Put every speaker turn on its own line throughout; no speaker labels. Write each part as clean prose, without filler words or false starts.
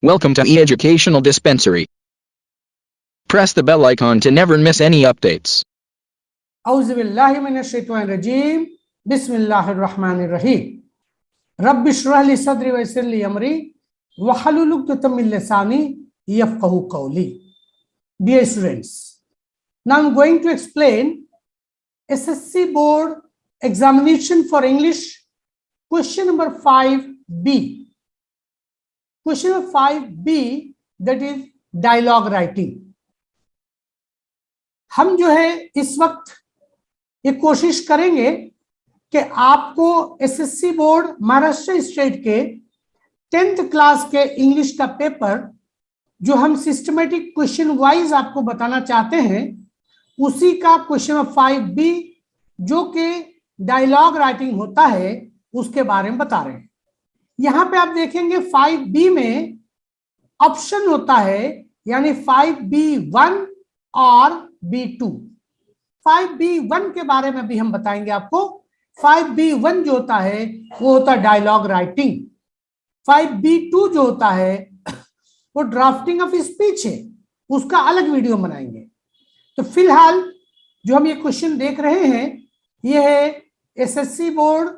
Welcome to e-Educational Dispensary. Press the bell icon to never miss any updates.
औज़ुबिल्लाहिमिनश्शैतानिर्रजीम बिस्मिल्लाहिर्रहमानिर्रहीम rabbi इश्रह ली सदरी वयस्सिर ली अमरी वहलुल उक़दतम मिन लिसानी यफ़क़हू क़ौली. Dear students, now I'm going to explain SSC Board examination for English question number 5B. Question number 5B, that is dialogue writing. हम जो है इस वक्त ये कोशिश करेंगे कि आपको एसएससी बोर्ड महाराष्ट्र स्टेट के 10th क्लास के इंग्लिश का पेपर जो हम सिस्टमेटिक क्वेश्चन वाइज आपको बताना चाहते हैं, उसी का क्वेश्चन नंबर 5B जो कि डायलॉग राइटिंग होता है उसके बारे में बता रहे हैं. यहां पे आप देखेंगे 5B में ऑप्शन होता है, यानी 5B1 और B2. 5B1 के बारे में भी हम बताएंगे आपको. 5B1 जो होता है वो होता है डायलॉग राइटिंग. 5B2 जो होता है वो ड्राफ्टिंग ऑफ स्पीच है, उसका अलग वीडियो बनाएंगे. तो फिलहाल जो हम ये क्वेश्चन देख रहे हैं ये है एसएससी बोर्ड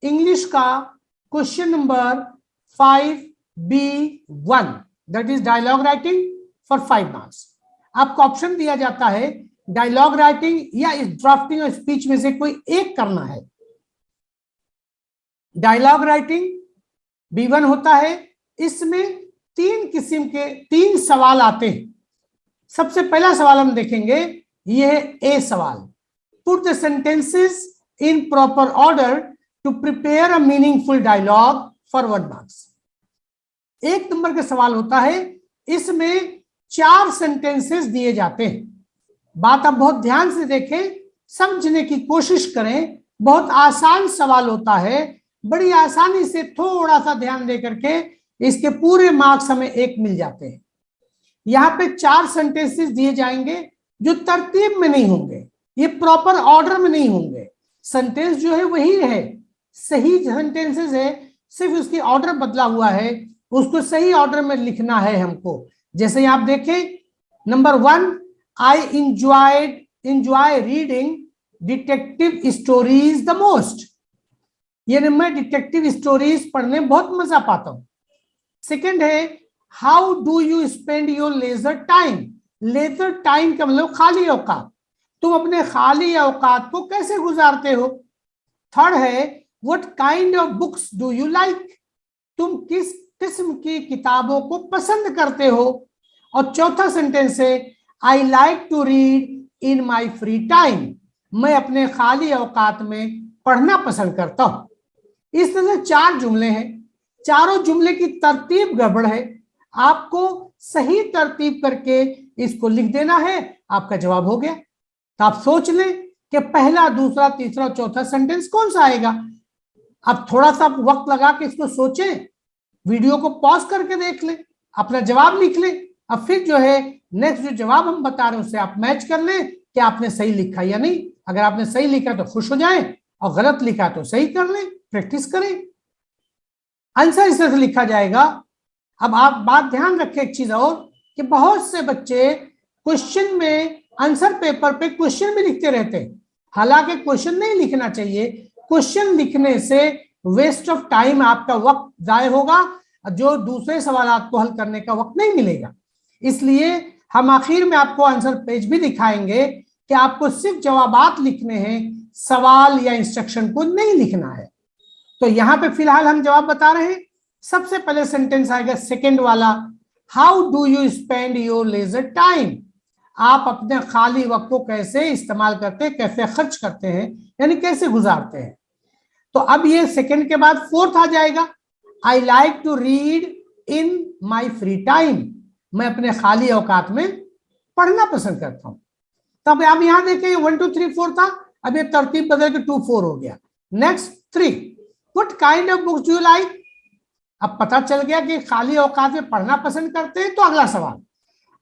इंग्लिश का question number 5B1, that is dialogue writing for 5 marks. आपको ऑप्शन दिया जाता है डायलॉग राइटिंग या इस ड्राफ्टिंग और स्पीच में से कोई एक करना है. डायलॉग राइटिंग B1 होता है. इसमें 3 किस्म के 3 सवाल आते हैं. सबसे पहला सवाल हम देखेंगे, यह है ए सवाल. Put the sentences in proper order to prepare a meaningful dialogue for 1 marks. 1 number का सवाल होता है, इसमें 4 सेंटेंसेस दिए जाते हैं. बात आप बहुत ध्यान से देखें, समझने की कोशिश करें. बहुत आसान सवाल होता है, बड़ी आसानी से थोड़ा सा ध्यान दे करके इसके पूरे मार्क्स हमें 1 मिल जाते हैं. यहाँ पे 4 सेंटेंसेस दिए जाएंगे जो तरतीब में नहीं होंगे, ये प्रॉपर ऑर्डर में नहीं होंगे. सेंटेंस जो है वही है, सही सेंटेंसेस है, सिर्फ उसकी ऑर्डर बदला हुआ है. उसको सही ऑर्डर में लिखना है हमको. जैसे आप देखें, number 1, I enjoy reading detective stories the most. यानी मैं डिटेक्टिव स्टोरीज पढ़ने बहुत मजा पाता हूं. सेकंड है, how do you spend your leisure time. Leisure time का मतलब खाली औकात. तुम अपने खाली औकात को कैसे गुजारते हो. थर्ड है, what kind of books do you like. तुम किस किस्म की किताबों को पसंद करते हो. और चौथा सेंटेंस है, I like to read in my free time. मैं अपने खाली औकात में पढ़ना पसंद करता हूं. इस तरह से 4 जुमले हैं. चारों जुमले की तरतीब गड़बड़ है. आपको सही तरतीब करके इसको लिख देना है, आपका जवाब हो गया. तो आप सोच लें कि पहला, दूसरा, तीसरा, चौथा सेंटेंस कौन सा आएगा. अब थोड़ा सा वक्त लगा के इसको सोचें, वीडियो को पॉज करके देख लें, अपना जवाब लिख लें. अब फिर जो है नेक्स्ट जो जवाब हम बता रहे हैं उससे आप मैच कर लें कि आपने सही लिखा या नहीं. अगर आपने सही लिखा तो खुश हो जाएं, और गलत लिखा तो सही कर लें, प्रैक्टिस करें. आंसर इस तरह से लिखा जाएगा. अब आप बात ध्यान रखें एक चीज और, कि बहुत से बच्चे क्वेश्चन में आंसर पेपर पे क्वेश्चन भी लिखते रहते हैं. हालांकि क्वेश्चन नहीं लिखना चाहिए. क्वेश्चन लिखने से वेस्ट ऑफ टाइम, आपका वक्त जाया होगा, जो दूसरे सवालात को हल करने का वक्त नहीं मिलेगा. इसलिए हम आखिर में आपको आंसर पेज भी दिखाएंगे कि आपको सिर्फ जवाबात लिखने हैं, सवाल या इंस्ट्रक्शन को नहीं लिखना है. तो यहां पे फिलहाल हम जवाब बता रहे हैं. सबसे पहले सेंटेंस आएगा सेकंड वाला, how do you spend your leisure time. आप अपने खाली वक्त को कैसे इस्तेमाल करते हैं, कैसे खर्च करते हैं, यानी कैसे गुजारते हैं. तो अब ये सेकंड के बाद फोर्थ आ जाएगा, I like to read in my free time. मैं अपने खाली औकात में पढ़ना पसंद करता हूं. तब आप यहां देखें 1 2 3 4 था, अब ये तरतीब बदल के 2 4 हो गया. Next 3, what kind of books do you like. अब पता चल गया कि खाली औकात में पढ़ना पसंद करते हैं. तो अगला सवाल,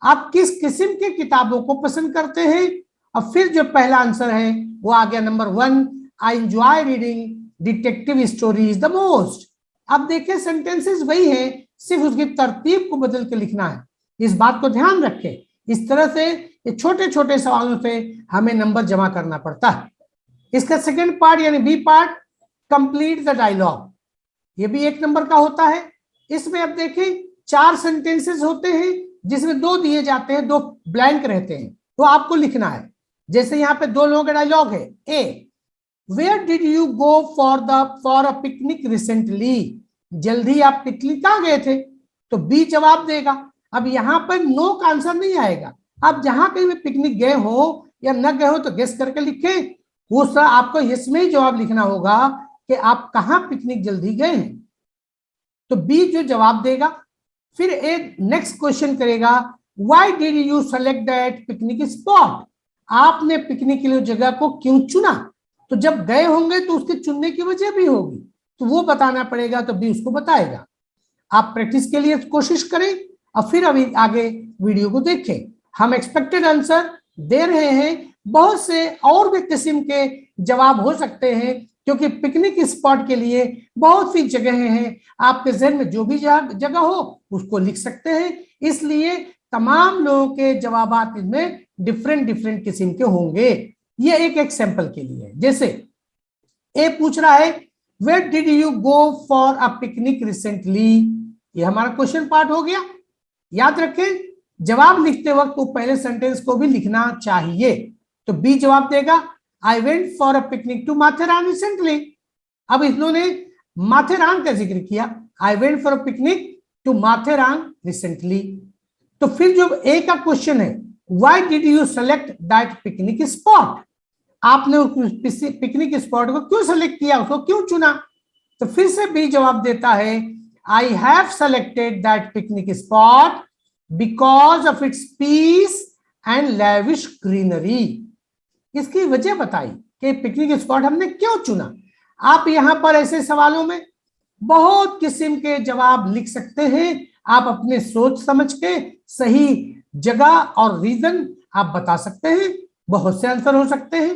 आप किस किस्म की किताबों को पसंद करते हैं. और फिर जो पहला आंसर है वो आ गया number 1, I enjoy reading detective stories the most. अब देखिए सेंटेंसेस वही हैं, सिर्फ उसकी तरतीब को बदल के लिखना है। इस बात को ध्यान रखें। इस तरह से ये छोटे छोटे सवालों से हमें नंबर जमा करना पड़ता है। इसका सेकंड पार्ट यानी B part, complete the dialogue, ये भी 1 नंबर का होता है। इसमें अब देखें 4 सेंटेंसेस होते हैं जिसमें 2 दिए जाते हैं, 2 ब्लैंक रहते हैं, तो आपको लिखना है। जैसे यहाँ पे 2 लोगों का डायलॉग है। A, where did you go for a picnic recently, जल्दी आप पिकनिक कहाँ गए थे, तो बी जवाब देगा। अब यहाँ पर नो का आंसर नहीं आएगा। आप जहां कहीं भी पिकनिक गए हो या न गए हो तो गेस करके लिखें, वो सर आपको इसमें ही जवाब लिखना होगा कि आप कहां पिकनिक जल्दी गए हैं, तो बी जो जवाब देगा। फिर एक नेक्स्ट क्वेश्चन करेगा, why did you select that picnic spot, आपने पिकनिक के लिए जगह को क्यों चुना, तो जब गए होंगे तो उसके चुनने की वजह भी होगी, तो वो बताना पड़ेगा, तो बी उसको बताएगा। आप प्रैक्टिस के लिए कोशिश करें और फिर अभी आगे वीडियो को देखें। हम एक्सपेक्टेड आंसर दे रहे हैं, बहुत से और भी किस्म के जवाब हो सकते हैं, क्योंकि पिकनिक स्पॉट के लिए बहुत सी जगहें हैं। आपके जहन में जो भी जगह हो उसको लिख सकते हैं, इसलिए तमाम लोगों के जवाब इसमें डिफरेंट डिफरेंट किस्म के होंगे। ये एक एग्जांपल के लिए, जैसे ए पूछ रहा है, where did you go for a picnic recently, ये हमारा क्वेश्चन पार्ट हो गया। याद रखें, जवाब लिखते वक्त वो पहले सेंटेंस को भी लिखना चाहिए। तो बी जवाब देगा, I went for a picnic to Matheran recently. अब इन्होंने माथेरान का जिक्र किया, I went for a picnic to Matheran recently. तो फिर जो ए का क्वेश्चन है, why did you select that picnic spot, आपने उस पिकनिक स्पॉट को क्यों सेलेक्ट किया, उसको क्यों चुना, तो फिर से बी जवाब देता है, I have selected that picnic spot because of its peace and lavish greenery. इसकी वजह बताई कि पिकनिक स्पॉट हमने क्यों चुना। आप यहां पर ऐसे सवालों में बहुत किस्म के जवाब लिख सकते हैं। आप अपने सोच समझ के सही जगह और रीजन आप बता सकते हैं, बहुत से आंसर हो सकते हैं।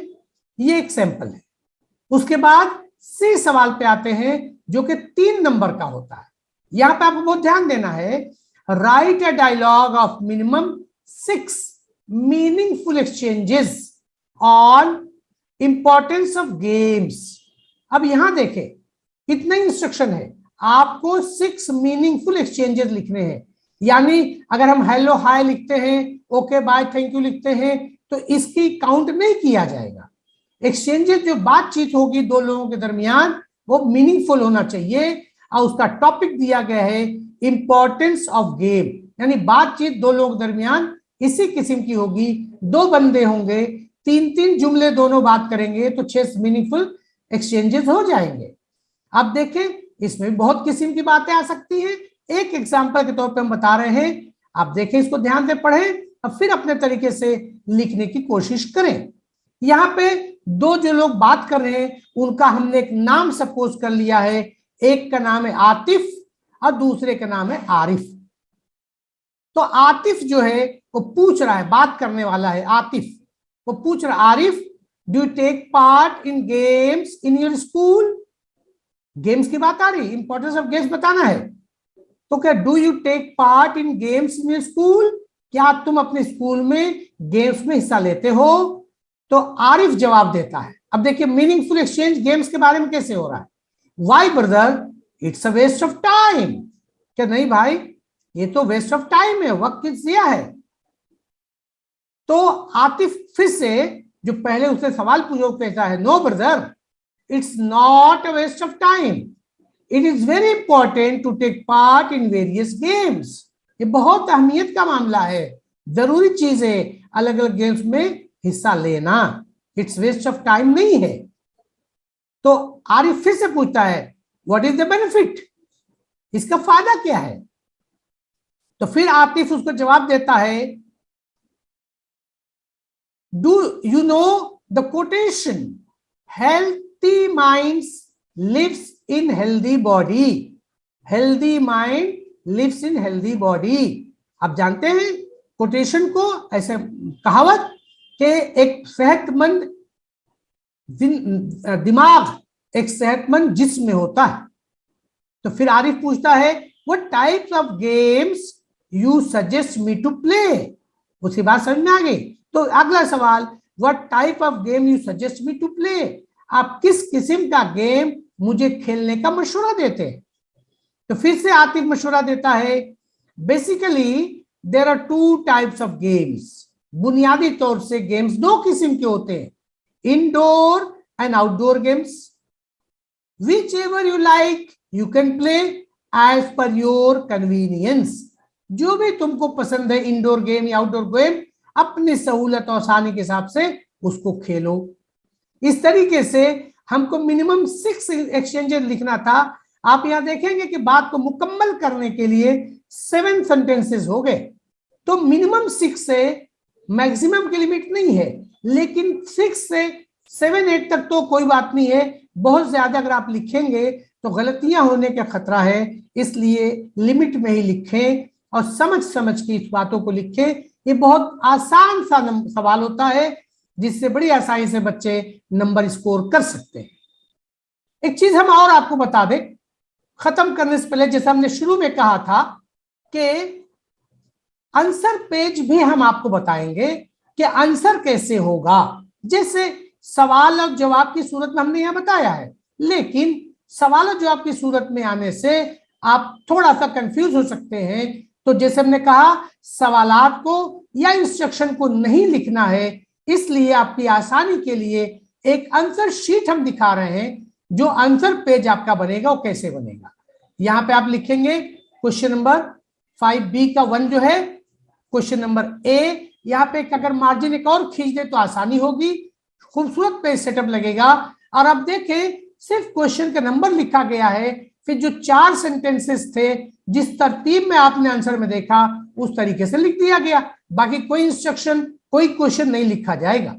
ये एक सैंपल है। उसके बाद सी सवाल पे आते हैं, जो कि 3 नंबर का होता है। यहां पे आपको बहुत ध्यान देना है, write a dialogue of minimum 6 meaningful exchanges on importance of games. अब यहां देखें कितने इंस्ट्रक्शन है, आपको 6 मीनिंगफुल एक्सचेंजेस लिखने हैं। यानी अगर हम हेलो हाय लिखते हैं, ओके बाय थैंक यू लिखते हैं, तो इसकी काउंट नहीं किया जाएगा। एक्सचेंजेस जो बातचीत होगी 2 लोगों के दरमियान, वो मीनिंगफुल होना चाहिए। और उसका टॉपिक दिया गया है इंपॉर्टेंस ऑफ गेम, यानी बातचीत 2 लोगों के दरमियान इसी किस्म की होगी। 2 बंदे होंगे, 3-3 जुमले दोनों बात करेंगे, तो 6 मीनिंगफुल एक्सचेंजेस हो जाएंगे। अब देखें, इसमें बहुत किस्म की बातें आ सकती हैं। एक एग्जांपल के तौर पे हम बता रहे हैं, आप देखें, इसको ध्यान से पढ़ें और फिर अपने तरीके से लिखने की कोशिश करें। यहाँ पे 2 जो लोग बात कर रहे हैं, उनका हमने एक नाम सपोज कर लिया है। एक का नाम है आतिफ और दूसरे का नाम है आरिफ। तो आतिफ जो है वो पूछ रहा है, बात करने वाला है आतिफ, वो पूछ रहा है, Arif do you take part in games in your school, games की बात आ रही, इंपॉर्टेंस ऑफ गेम्स बताना है। तो क्या do you take part in games in your school, क्या तुम अपने स्कूल में गेम्स में हिस्सा लेते हो, तो आरिफ जवाब देता है। अब देखिए मीनिंगफुल एक्सचेंज गेम्स के बारे में कैसे हो रहा है। Why brother? It's a waste of time. क्या नहीं भाई, ये तो वेस्ट ऑफ टाइम है, वक्त किस दिया है। तो आतिफ फिर से जो पहले उसने सवाल पूछा है, no brother, it's not a waste of time, it is very important to take part in various games. ये बहुत अहमियत का मामला है, जरूरी चीज है अलग अलग गेम्स में हिस्सा लेना, इट्स वेस्ट ऑफ टाइम नहीं है। तो आरिफ फिर से पूछता है, व्हाट इज द बेनिफिट, इसका फायदा क्या है। तो फिर आतिफ उसको जवाब देता है, do you know the quotation, healthy minds lives in healthy body, healthy mind lives in healthy body. आप जानते हैं कोटेशन को, ऐसे कहावत के एक सेहतमंद दिमाग एक सेहतमंद जिस्म में होता है। तो फिर आरिफ पूछता है, what types of games you suggest me to play. उसकी बात समझ में आ गई। तो अगला सवाल, what type of game you suggest me to play, आप किस किस्म का गेम मुझे खेलने का मशवरा देते हैं। तो फिर से आतिफ मशवरा देता है, basically there are two types of games. बुनियादी तौर से गेम्स दो किस्म के होते हैं, indoor and outdoor games. whichever you like you can play as per your convenience। जो भी तुमको पसंद है इंडोर गेम या आउटडोर गेम, अपनी सहूलत और आसानी के हिसाब से उसको खेलो। इस तरीके से हमको मिनिमम 6 एक्सचेंजेस लिखना था। आप यहां देखेंगे कि बात को मुकम्मल करने के लिए 7 सेंटेंसेस हो गए। तो मिनिमम 6 से मैक्सिमम की लिमिट नहीं है, लेकिन 6 से 7-8 तक तो कोई बात नहीं है। बहुत ज्यादा अगर आप लिखेंगे तो गलतियां होने का खतरा है, इसलिए लिमिट में ही लिखें और समझ समझ के इस बातों को लिखें। ये बहुत आसान सा सवाल होता है जिससे बड़ी आसानी से बच्चे नंबर स्कोर कर सकते हैं। एक चीज हम और आपको बता दें खत्म करने से पहले, जैसे हमने शुरू में कहा था कि आंसर पेज भी हम आपको बताएंगे कि आंसर कैसे होगा। जैसे सवाल और जवाब की सूरत में हमने यहां बताया है, लेकिन सवाल और जवाब की सूरत में आने से आप थोड़ा सा कंफ्यूज हो सकते हैं। तो जैसे हमने कहा, सवालात को या इंस्ट्रक्शन को नहीं लिखना है, इसलिए आपकी आसानी के लिए एक आंसर शीट हम दिखा रहे हैं। जो आंसर पेज आपका बनेगा वो कैसे बनेगा, यहां पे आप लिखेंगे क्वेश्चन नंबर 5B का 1 जो है, क्वेश्चन नंबर ए। यहाँ पे अगर मार्जिन एक और खींच दे तो आसानी होगी, खूबसूरत पेज सेटअप लगेगा। और अब देखें सिर्फ क्वेश्चन का नंबर लिखा गया है, फिर जो 4 सेंटेंसेस थे जिस तरतीब में आपने आंसर में देखा उस तरीके से लिख दिया गया। बाकी कोई इंस्ट्रक्शन, कोई क्वेश्चन नहीं लिखा जाएगा।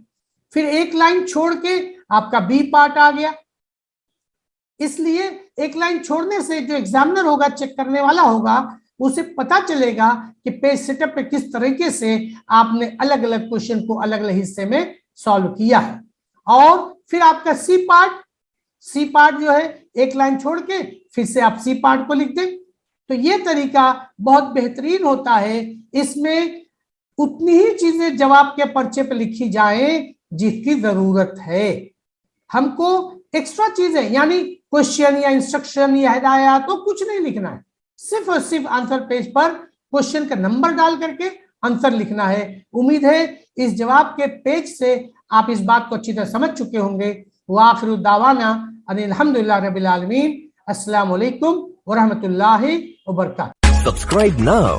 फिर एक लाइन छोड़ के आपका बी पार्ट आ गया, इसलिए एक लाइन छोड़ने से जो एग्जामिनर होगा, चेक करने वाला होगा, उसे पता चलेगा कि पेज सेटअप पे किस तरीके से आपने अलग अलग क्वेश्चन को अलग अलग हिस्से में सॉल्व किया है। और फिर आपका सी पार्ट जो है एक लाइन छोड़ के फिर से आप सी पार्ट को लिख दें। तो ये तरीका बहुत बेहतरीन होता है। इसमें उतनी ही चीजें जवाब के पर्चे पे लिखी जाएं जिसकी जरूरत है। हमको एक्स्ट्रा चीजें यानी क्वेश्चन या इंस्ट्रक्शन या हिदायत तो कुछ नहीं लिखना है, सिर्फ और सिर्फ आंसर पेज पर क्वेश्चन का नंबर डाल करके आंसर लिखना है। उम्मीद है इस जवाब के पेज से आप इस बात को अच्छी तरह समझ चुके होंगे। वाखिरु दावाना अनिल हम्दुलिल्लाह रब्बिल आलमीन। अस्सलामु अलैकुम व रहमतुल्लाहि व बरकातहू।
Subscribe now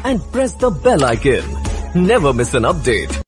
and press the bell icon. Never miss an update.